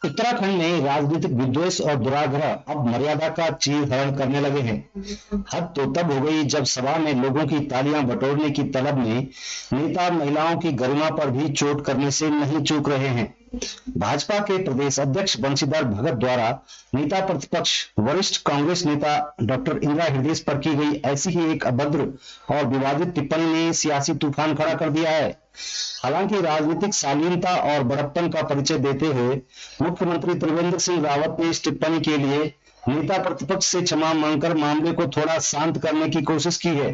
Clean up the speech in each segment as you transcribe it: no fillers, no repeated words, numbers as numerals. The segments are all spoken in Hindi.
उत्तराखंड में राजनीतिक विद्वेष और दुराग्रह अब मर्यादा का चीर हरण करने लगे हैं। हद तो तब हो गई जब सभा में लोगों की तालियां बटोरने की तलब में नेता महिलाओं की गरिमा पर भी चोट करने से नहीं चूक रहे हैं। भाजपा के प्रदेश अध्यक्ष बंशीधर भगत द्वारा नेता प्रतिपक्ष वरिष्ठ कांग्रेस नेता डॉक्टर इंदिरा हृदय पर की गई ऐसी ही एक अभद्र और विवादित टिप्पणी ने सियासी तूफान खड़ा कर दिया है। हालांकि राजनीतिक शालीनता और बड़प्पन का परिचय देते हुए मुख्यमंत्री त्रिवेंद्र सिंह रावत ने इस टिप्पणी के लिए नेता प्रतिपक्ष से क्षमा मांगकर मामले को थोड़ा शांत करने की कोशिश की है,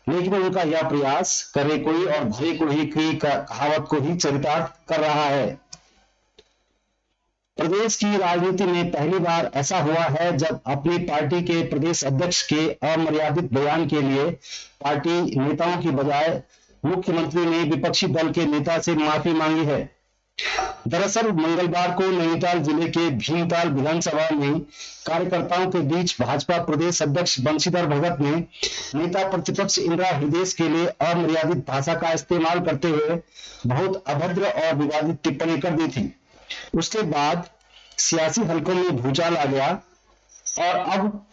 लेकिन उनका यह प्रयास करे कोई और भले को ही की कहावत को ही चरितार्थ कर रहा है। प्रदेश की राजनीति में पहली बार ऐसा हुआ है जब अपनी पार्टी के प्रदेश अध्यक्ष के अमर्यादित बयान के लिए पार्टी नेताओं की बजाय मुख्यमंत्री ने विपक्षी दल के नेता से माफी मांगी है। दरअसल मंगलवार को नैनीताल जिले के भीमताल विधानसभा में कार्यकर्ताओं के बीच भाजपा प्रदेश अध्यक्ष बंशीधर भगत ने नेता प्रतिपक्ष इंदिरा हृदय के लिए अमर्यादित भाषा का इस्तेमाल करते हुए बहुत अभद्र और विवादित टिप्पणी कर दी थी। उसके बाद सियासी हलकों में भूचाल आ गया और अब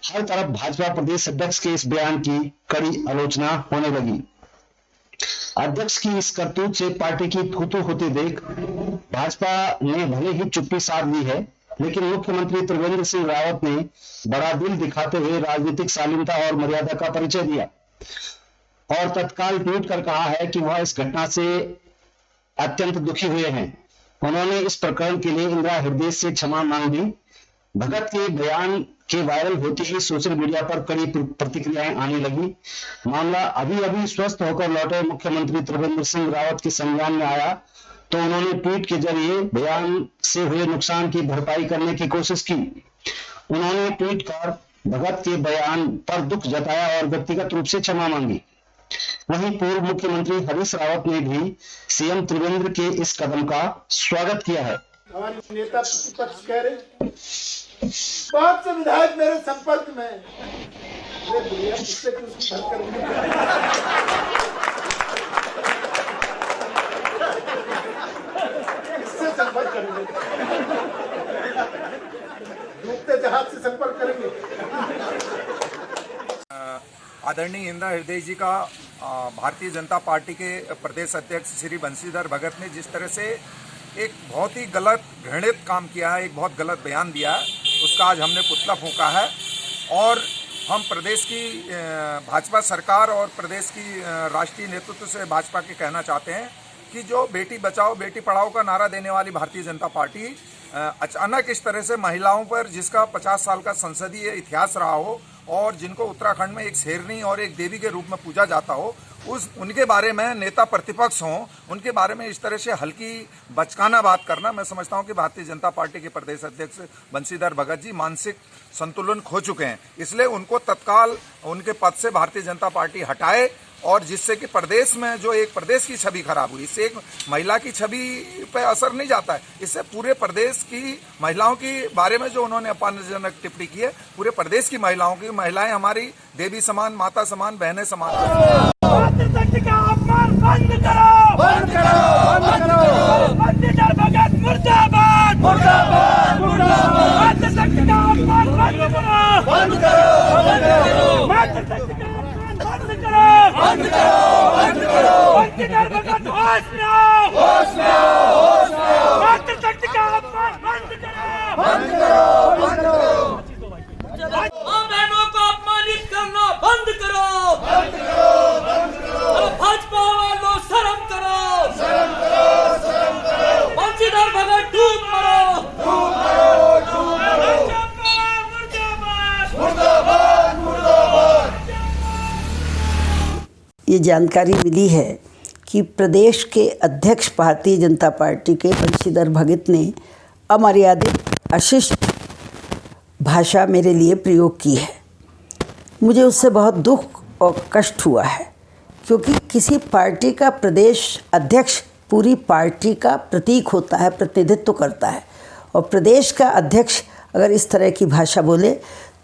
हर तरफ भाजपा प्रदेश अध्यक्ष के इस बयान की कड़ी आलोचना होने लगी। अध्यक्ष की इस करतूत से पार्टी की थू-थू होती देख भाजपा ने भले ही चुप्पी साध ली है, लेकिन मुख्यमंत्री त्रिवेंद्र सिंह रावत ने बड़ा दिल दिखाते हुए राजनीतिक शालीनता और मर्यादा का परिचय दिया और तत्काल ट्वीट कर कहा है कि वह इस घटना से अत्यंत दुखी हुए हैं। उन्होंने इस प्रकरण के लिए इंदिरा हृदय से क्षमा मांग ली। भगत के बयान के वायरल होते ही सोशल मीडिया पर कड़ी प्रतिक्रियाएं आने लगी। मामला अभी अभी स्वस्थ होकर लौटे मुख्यमंत्री त्रिवेंद्र सिंह रावत के संज्ञान में आया तो उन्होंने ट्वीट के जरिए बयान से हुए नुकसान की भरपाई करने की कोशिश की। उन्होंने ट्वीट कर भगत के बयान पर दुख जताया और व्यक्तिगत रूप से क्षमा मांगी। वहीं पूर्व मुख्यमंत्री हरीश रावत ने भी सीएम त्रिवेंद्र के इस कदम का स्वागत किया है। हमारे नेता प्रतिपक्ष कह रहे बहुत से विधायक मेरे संपर्क में इससे संपर्क करेंगे, डूबते जहाज से संपर्क करेंगे। आदरणीय इंदिरा हृदय जी का भारतीय जनता पार्टी के प्रदेश अध्यक्ष श्री बंशीधर भगत ने जिस तरह से एक बहुत ही गलत घृणित काम किया है, एक बहुत गलत बयान दिया है, उसका आज हमने पुतला फूंका है। और हम प्रदेश की भाजपा सरकार और प्रदेश की राष्ट्रीय नेतृत्व से भाजपा के कहना चाहते हैं कि जो बेटी बचाओ बेटी पढ़ाओ का नारा देने वाली भारतीय जनता पार्टी अचानक इस तरह से महिलाओं पर, जिसका 50 साल का संसदीय इतिहास रहा हो और जिनको उत्तराखंड में एक शेरनी और एक देवी के रूप में पूजा जाता हो, उनके बारे में नेता प्रतिपक्ष हों, उनके बारे में इस तरह से हल्की बचकाना बात करना, मैं समझता हूं कि भारतीय जनता पार्टी के प्रदेश अध्यक्ष बंशीधर भगत जी मानसिक संतुलन खो चुके हैं। इसलिए उनको तत्काल उनके पद से भारतीय जनता पार्टी हटाए और जिससे कि प्रदेश में जो एक प्रदेश की छवि खराब हुई, इससे एक महिला की छवि पे असर नहीं जाता है, इससे पूरे प्रदेश की महिलाओं की बारे में जो उन्होंने अपमानजनक टिप्पणी की है, पूरे प्रदेश की महिलाएं हमारी देवी समान, माता समान, बहनें समान। का अपमान बंद करो, बंद करो, बंद करो। बंशीधर भगत मुर्दाबाद, मुर्दाबाद, मुर्दाबाद। मातृशक्ति का अपमान बंद करो, बंद करो, बंद करो। मातृशक्ति का अपमान बंद करो, बंद करो, बंद करो। बंशीधर भगत होश में आओ, होश में आओ, होश में आओ। मातृशक्ति का अपमान बंद करो, बंद करो, बंद करो। मां बहनों को अपमानित करना बंद करो, बंद करो, बंद करो। भाजपा वालों शर्म करो, शर्म करो, शर्म करो। बंशीधर भगत डूब मरो, डूब मरो, डूब मरो। मुर्दाबाद, मुर्दाबाद, मुर्दाबाद। ये जानकारी मिली है कि प्रदेश के अध्यक्ष भारतीय जनता पार्टी के बंशीधर भगत ने अमर्यादित अशिष्ट भाषा मेरे लिए प्रयोग की है। मुझे उससे बहुत दुख और कष्ट हुआ है, क्योंकि किसी पार्टी का प्रदेश अध्यक्ष पूरी पार्टी का प्रतीक होता है, प्रतिनिधित्व करता है, और प्रदेश का अध्यक्ष अगर इस तरह की भाषा बोले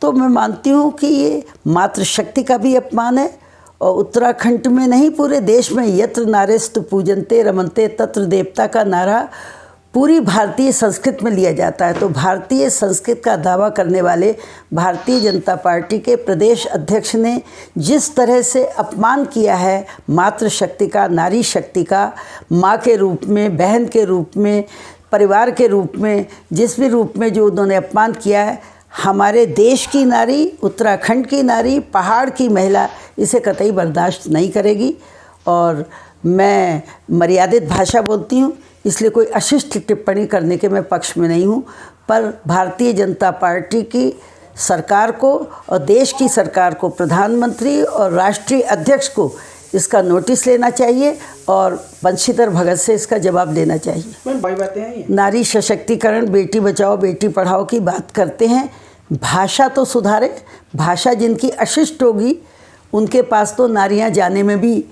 तो मैं मानती हूँ कि ये मातृशक्ति का भी अपमान है। और उत्तराखंड में नहीं, पूरे देश में यत्र नारेस्तु पूजनते रमनते तत्र देवता का नारा पूरी भारतीय संस्कृत में लिया जाता है। तो भारतीय संस्कृत का दावा करने वाले भारतीय जनता पार्टी के प्रदेश अध्यक्ष ने जिस तरह से अपमान किया है मातृशक्ति का, नारी शक्ति का, माँ के रूप में, बहन के रूप में, परिवार के रूप में, जिस भी रूप में जो उन्होंने अपमान किया है, हमारे देश की नारी, उत्तराखंड की नारी, पहाड़ की महिला इसे कतई बर्दाश्त नहीं करेगी। और मैं मर्यादित भाषा बोलती हूँ, इसलिए कोई अशिष्ट टिप्पणी करने के मैं पक्ष में नहीं हूँ, पर भारतीय जनता पार्टी की सरकार को और देश की सरकार को, प्रधानमंत्री और राष्ट्रीय अध्यक्ष को इसका नोटिस लेना चाहिए और बंशीधर भगत से इसका जवाब लेना चाहिए। नारी सशक्तिकरण, बेटी बचाओ बेटी पढ़ाओ की बात करते हैं, भाषा तो सुधारे। भाषा जिनकी अशिष्ट होगी उनके पास तो नारियां जाने में भी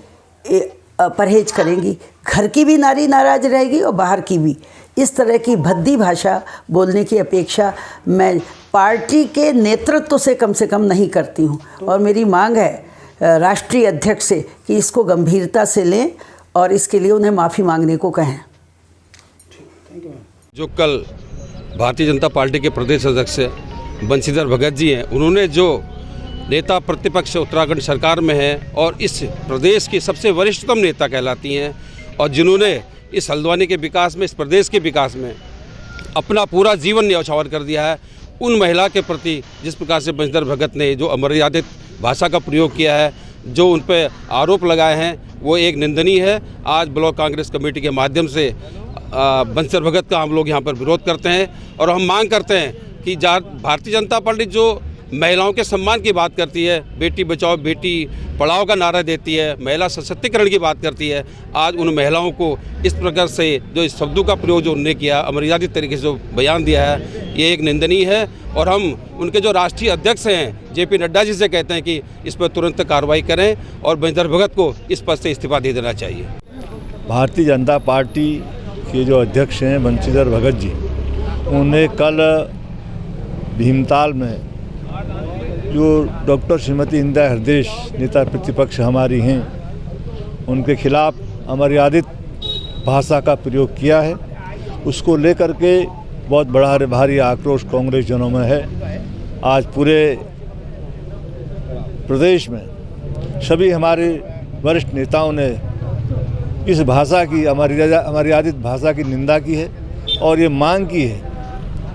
परहेज करेंगी, घर की भी नारी नाराज रहेगी और बाहर की भी। इस तरह की भद्दी भाषा बोलने की अपेक्षा मैं पार्टी के नेतृत्व से कम नहीं करती हूँ। और मेरी मांग है राष्ट्रीय अध्यक्ष से कि इसको गंभीरता से लें और इसके लिए उन्हें माफ़ी मांगने को कहें। जो कल भारतीय जनता पार्टी के प्रदेश अध्यक्ष बंशीधर भगत जी हैं, उन्होंने जो नेता प्रतिपक्ष उत्तराखंड सरकार में है और इस प्रदेश की सबसे वरिष्ठतम नेता कहलाती हैं और जिन्होंने इस हल्द्वानी के विकास में, इस प्रदेश के विकास में अपना पूरा जीवन न्यौछावर कर दिया है, उन महिला के प्रति जिस प्रकार से बंशीधर भगत ने जो अमर्यादित भाषा का प्रयोग किया है, जो उन पर आरोप लगाए हैं, वो एक निंदनीय है। आज ब्लॉक कांग्रेस कमेटी के माध्यम से बंशीधर भगत का हम लोग यहाँ पर विरोध करते हैं और हम मांग करते हैं कि भारतीय जनता पार्टी जो महिलाओं के सम्मान की बात करती है, बेटी बचाओ बेटी पढ़ाओ का नारा देती है, महिला सशक्तिकरण की बात करती है, आज उन महिलाओं को इस प्रकार से जो इस शब्दों का प्रयोग जो उन्होंने किया, अमर्यादित तरीके से जो बयान दिया है, ये एक निंदनीय है। और हम उनके जो राष्ट्रीय अध्यक्ष हैं JP नड्डा जी से कहते हैं कि इस पर तुरंत कार्रवाई करें और बंशीधर भगत को इस पद से इस्तीफा दे देना चाहिए। भारतीय जनता पार्टी के जो अध्यक्ष हैं बंशीधर भगत जी, उन्हें कल भीमताल में जो डॉक्टर श्रीमती इंदिरा हृदय नेता प्रतिपक्ष हमारी हैं, उनके खिलाफ अमर्यादित भाषा का प्रयोग किया है, उसको लेकर के बहुत बड़ा भारी आक्रोश कांग्रेस जनों में है। आज पूरे प्रदेश में सभी हमारे वरिष्ठ नेताओं ने इस भाषा की, अमर्यादित भाषा की निंदा की है और ये मांग की है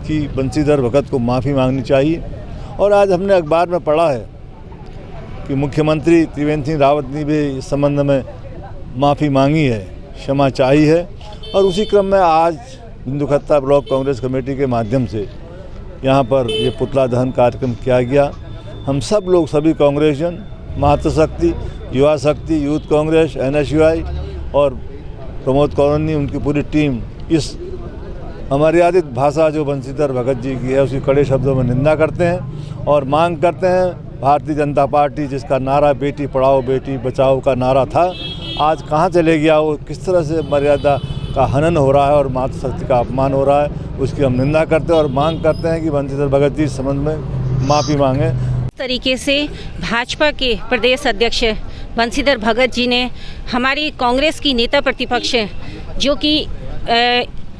कि बंशीधर भगत को माफ़ी मांगनी चाहिए। और आज हमने अखबार में पढ़ा है कि मुख्यमंत्री त्रिवेंद्र सिंह रावत ने भी इस संबंध में माफ़ी मांगी है, क्षमा चाही है। और उसी क्रम में आज बिंदुखत्ता ब्लॉक कांग्रेस कमेटी के माध्यम से यहाँ पर ये पुतला दहन कार्यक्रम किया गया। हम सब लोग, सभी कांग्रेसजन, मातृशक्ति, युवा शक्ति, यूथ कांग्रेस, NSUI और प्रमोद कॉलोनी, उनकी पूरी टीम इस अमर्यादित भाषा जो बंशीधर भगत जी की है उसकी कड़े शब्दों में निंदा करते हैं और मांग करते हैं भारतीय जनता पार्टी, जिसका नारा बेटी पढ़ाओ बेटी बचाओ का नारा था, आज कहाँ चले गया, वो किस तरह से मर्यादा का हनन हो रहा है और मातृशक्ति का अपमान हो रहा है, उसकी हम निंदा करते हैं और मांग करते हैं कि बंशीधर भगत जी इस संबंध में माफ़ी मांगें। तरीके से भाजपा के प्रदेश अध्यक्ष बंशीधर भगत जी ने हमारी कांग्रेस की नेता प्रतिपक्ष जो कि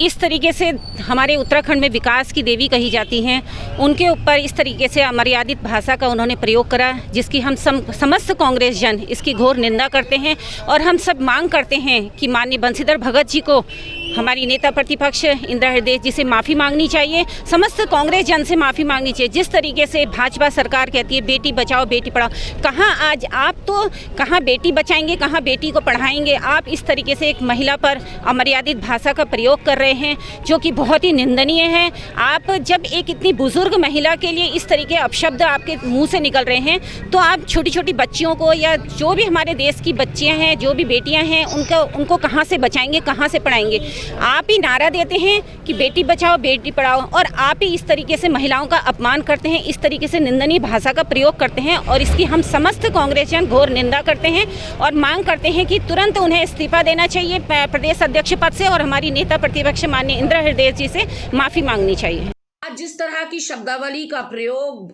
इस तरीके से हमारे उत्तराखंड में विकास की देवी कही जाती हैं, उनके ऊपर इस तरीके से अमर्यादित भाषा का उन्होंने प्रयोग करा, जिसकी हम समस्त कांग्रेस जन इसकी घोर निंदा करते हैं। और हम सब मांग करते हैं कि माननीय बंशीधर भगत जी को, हमारी नेता प्रतिपक्ष इंदिरा हृदय जी से माफ़ी मांगनी चाहिए, समस्त कांग्रेस जन से माफ़ी मांगनी चाहिए। जिस तरीके से भाजपा सरकार कहती है बेटी बचाओ बेटी पढ़ाओ, कहाँ आज आप तो कहाँ बेटी बचाएंगे, कहाँ बेटी को पढ़ाएंगे। आप इस तरीके से एक महिला पर अमर्यादित भाषा का प्रयोग कर रहे हैं जो कि बहुत ही निंदनीय है। आप जब एक इतनी बुजुर्ग महिला के लिए इस तरीके अपशब्द आपके मुंह से निकल रहे हैं, तो आप छोटी छोटी बच्चियों को या जो भी हमारे देश की बच्चियां हैं, जो भी बेटियां हैं, उनको कहाँ से बचाएंगे, कहाँ से पढ़ाएंगे। आप ही नारा देते हैं कि बेटी बचाओ बेटी पढ़ाओ और आप ही इस तरीके से महिलाओं का अपमान करते हैं, इस तरीके से निंदनीय भाषा का प्रयोग करते हैं और इसकी हम समस्त कांग्रेसियन घोर निंदा करते हैं और मांग करते हैं कि तुरंत उन्हें इस्तीफा देना चाहिए प्रदेश अध्यक्ष पद से और हमारी नेता प्रतिपक्ष माननीय इंदिरा हृदय जी से माफ़ी मांगनी चाहिए। आज जिस तरह की शब्दावली का प्रयोग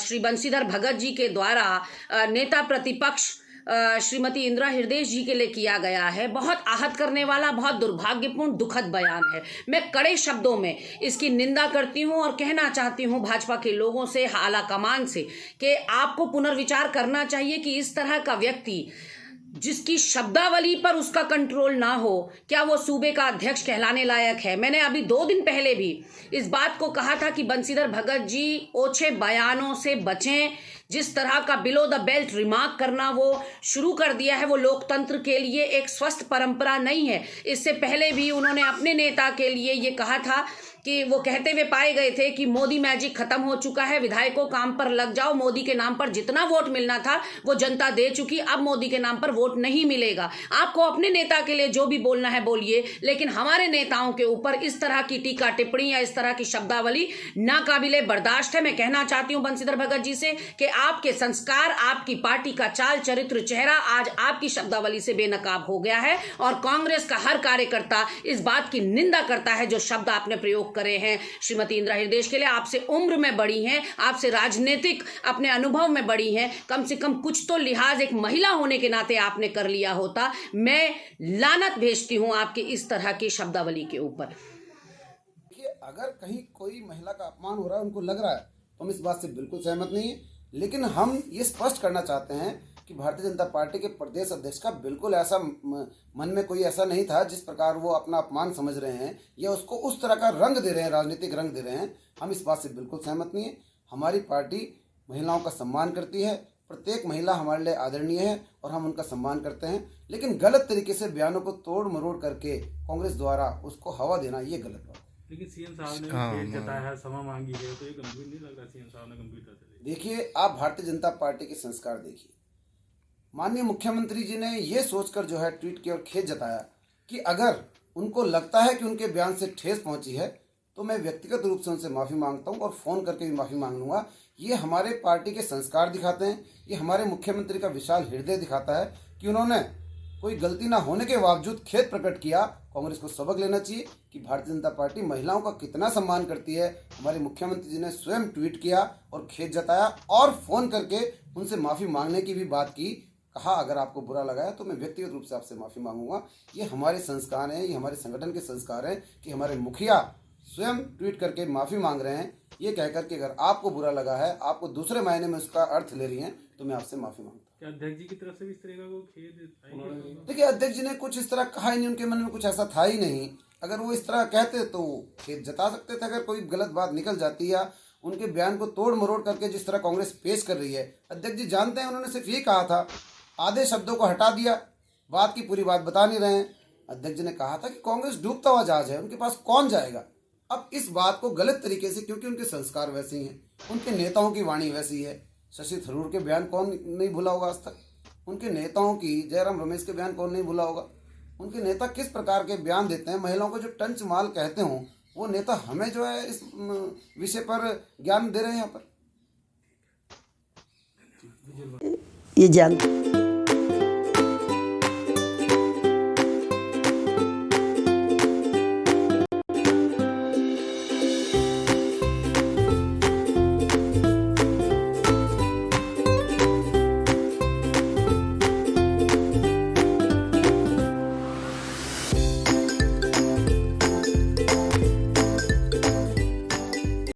श्री बंशीधर भगत जी के द्वारा नेता प्रतिपक्ष श्रीमती इंदिरा हृदय जी के लिए किया गया है, बहुत आहत करने वाला, बहुत दुर्भाग्यपूर्ण, दुखद बयान है। मैं कड़े शब्दों में इसकी निंदा करती हूं और कहना चाहती हूं भाजपा के लोगों से, आला कमान से, कि आपको पुनर्विचार करना चाहिए कि इस तरह का व्यक्ति जिसकी शब्दावली पर उसका कंट्रोल ना हो, क्या वो सूबे का अध्यक्ष कहलाने लायक है। मैंने अभी 2 दिन पहले भी इस बात को कहा था कि बंशीधर भगत जी ओछे बयानों से बचें। जिस तरह का बिलो द बेल्ट रिमार्क करना वो शुरू कर दिया है, वो लोकतंत्र के लिए एक स्वस्थ परंपरा नहीं है। इससे पहले भी उन्होंने अपने नेता के लिए ये कहा था कि वो कहते हुए पाए गए थे कि मोदी मैजिक खत्म हो चुका है, विधायकों काम पर लग जाओ, मोदी के नाम पर जितना वोट मिलना था वो जनता दे चुकी, अब मोदी के नाम पर वोट नहीं मिलेगा। आपको अपने नेता के लिए जो भी बोलना है बोलिए, लेकिन हमारे नेताओं के ऊपर इस तरह की टीका टिप्पणी या इस तरह की शब्दावली नाकाबिले बर्दाश्त है। मैं कहना चाहती हूं बंशीधर भगत जी से कि आपके संस्कार, आपकी पार्टी का चाल चरित्र, चेहरा आज आपकी शब्दावली से बेनकाब हो गया है और कांग्रेस का हर कार्यकर्ता इस बात की निंदा करता है जो शब्द आपने प्रयोग करे हैं। श्रीमती इंदिरा हृदय के लिए आपसे उम्र में बड़ी हैं, आपसे राजनीतिक अपने अनुभव में बड़ी हैं, कम से कम कुछ तो लिहाज एक महिला होने के नाते आपने कर लिया होता। मैं लानत भेजती हूं आपके इस तरह की शब्दावली के ऊपर। अगर कहीं कोई महिला का अपमान हो रहा है, उनको लग रहा है, तो हम इस बात से बिल्कुल सहमत नहीं है। लेकिन हम ये स्पष्ट करना चाहते हैं कि भारतीय जनता पार्टी के प्रदेश अध्यक्ष का बिल्कुल ऐसा मन में कोई ऐसा नहीं था जिस प्रकार वो अपना अपमान समझ रहे हैं या उसको उस तरह का रंग दे रहे हैं, राजनीतिक रंग दे रहे हैं। हम इस बात से बिल्कुल सहमत नहीं है। हमारी पार्टी महिलाओं का सम्मान करती है, प्रत्येक महिला हमारे लिए आदरणीय है और हम उनका सम्मान करते हैं। लेकिन गलत तरीके से बयानों को तोड़ मरोड़ करके कांग्रेस द्वारा उसको हवा देना, ये गलत बात है। लेकिन सीएम साहब ने खेद जताया है, क्षमा मांगी है, तो ये गंभीर नहीं लग रहा सीएम साहब ने गंभीरता से? देखिए, आप भारतीय जनता पार्टी के संस्कार देखिए। माननीय मुख्यमंत्री जी ने ये सोचकर जो है ट्वीट किया और खेद जताया कि अगर उनको लगता है कि उनके बयान से ठेस पहुंची है तो मैं व्यक्तिगत रूप से उनसे माफ़ी मांगता हूं और फ़ोन करके भी माफ़ी मांग लूँगा। ये हमारे पार्टी के संस्कार दिखाते हैं, ये हमारे मुख्यमंत्री का विशाल हृदय दिखाता है कि उन्होंने कोई गलती ना होने के बावजूद खेद प्रकट किया। कांग्रेस को सबक लेना चाहिए कि भारतीय जनता पार्टी महिलाओं का कितना सम्मान करती है। हमारे मुख्यमंत्री जी ने स्वयं ट्वीट किया और खेद जताया और फ़ोन करके उनसे माफ़ी मांगने की भी बात की। कहा अगर आपको बुरा लगा है तो मैं व्यक्तिगत रूप से आपसे माफ़ी मांगूंगा। ये हमारे संस्कार हैं, ये हमारे संगठन के संस्कार हैं कि हमारे मुखिया स्वयं ट्वीट करके माफ़ी मांग रहे हैं, ये कहकर कि अगर आपको बुरा लगा है, आपको दूसरे मायने में उसका अर्थ ले रही हैं, तो मैं आपसे माफ़ी मांगता हूँ। क्या अध्यक्ष जी की तरफ से भी इस तरह का खेद? देखिए, अध्यक्ष जी ने कुछ इस तरह कहा ही नहीं, उनके मन में कुछ ऐसा था ही नहीं। अगर वो इस तरह कहते तो खेद जता सकते थे। अगर कोई गलत बात निकल जाती या उनके बयान को तोड़ मरोड़ करके जिस तरह कांग्रेस पेश कर रही है, अध्यक्ष जी जानते हैं, उन्होंने सिर्फ ये कहा था, आधे शब्दों को हटा दिया, बात की पूरी बात बता नहीं रहे हैं। अध्यक्ष जी ने कहा था कि कांग्रेस डूबता हुआ जहाज है, उनके पास कौन जाएगा। अब इस बात को गलत तरीके से, क्योंकि उनके संस्कार वैसे ही हैं, उनके नेताओं की वाणी वैसी है। शशि थरूर के बयान कौन नहीं भूला होगा आज तक, उनके नेताओं की, जयराम रमेश के बयान कौन नहीं भूला होगा। उनके नेता किस प्रकार के बयान देते हैं, महिलाओं को जो टंच माल कहते हों, वो नेता हमें जो है इस विषय पर ज्ञान दे रहे हैं यहाँ पर। ये जानते